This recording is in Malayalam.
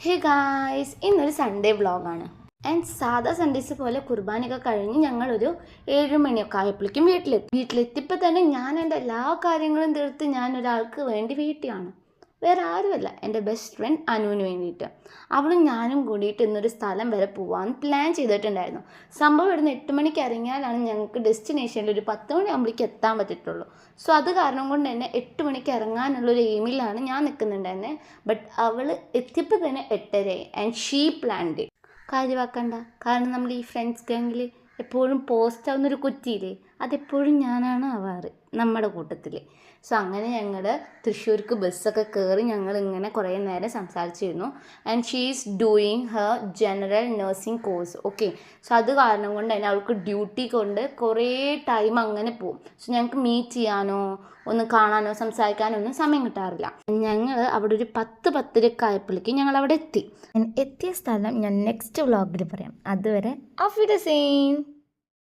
ഹേ ഗായ്സ്, ഇന്നൊരു സൺഡേ വ്ളോഗാണ്. ആൻഡ് സാധാ സൺഡേസ് പോലെ കുർബാനയൊക്കെ കഴിഞ്ഞ് ഞങ്ങളൊരു 7 മണിയൊക്കെ ആയപ്പോഴേക്കും വീട്ടിലെത്തിയപ്പോൾ തന്നെ ഞാൻ എൻ്റെ എല്ലാ കാര്യങ്ങളും തീർത്ത് ഞാൻ ഒരാൾക്ക് വേണ്ടി വീട്ടിലാണ്. വേറെ ആരുമല്ല, എൻ്റെ ബെസ്റ്റ് ഫ്രണ്ട് അനുവിന് വേണ്ടിയിട്ട്. അവളും ഞാനും കൂടിയിട്ട് ഇന്നൊരു സ്ഥലം വരെ പോകാൻ പ്ലാൻ ചെയ്തിട്ടുണ്ടായിരുന്നു. സംഭവം ഇവിടുന്ന് 8 മണിക്ക് ഇറങ്ങിയാലാണ് ഞങ്ങൾക്ക് ഡെസ്റ്റിനേഷനിൽ ഒരു 10 മണിയാകുമ്പോഴേക്ക് എത്താൻ പറ്റത്തുള്ളൂ. സോ അത് കാരണം കൊണ്ട് തന്നെ 8 മണിക്ക് ഇറങ്ങാനുള്ളൊരു എയിമിലാണ് ഞാൻ നിൽക്കുന്നുണ്ടായിരുന്നത്. ബട്ട് അവൾ എത്തിയപ്പോൾ തന്നെ 8:30 ആൻഡ് ഷീ പ്ലാൻഡ്. കാര്യമാക്കണ്ട, കാരണം നമ്മൾ ഈ ഫ്രണ്ട്സ് ഗാങ്ങിൽ എപ്പോഴും പോസ്റ്റ് ആവുന്നൊരു കുറ്റിയില്ലേ, അതെപ്പോഴും ഞാനാണ് ആവാറ് നമ്മുടെ കൂട്ടത്തിൽ. സോ അങ്ങനെ ഞങ്ങൾ തൃശ്ശൂർക്ക് ബസ്സൊക്കെ കയറി ഞങ്ങൾ ഇങ്ങനെ കുറേ നേരം സംസാരിച്ചിരുന്നു. And she is doing Har general nursing course. Okay, so അത് കാരണം കൊണ്ട് തന്നെ അവൾക്ക് ഡ്യൂട്ടി കൊണ്ട് കുറേ ടൈം അങ്ങനെ പോകും. സോ ഞങ്ങൾക്ക് മീറ്റ് ചെയ്യാനോ ഒന്ന് കാണാനോ സംസാരിക്കാനോ ഒന്നും സമയം കിട്ടാറില്ല. ഞങ്ങൾ അവിടെ ഒരു 10-10:30 ആയപ്പോഴേക്കും ഞങ്ങൾ അവിടെ എത്തിയ സ്ഥലം ഞാൻ നെക്സ്റ്റ് വ്ളോഗിൽ പറയാം. അതുവരെ auf Wiedersehen.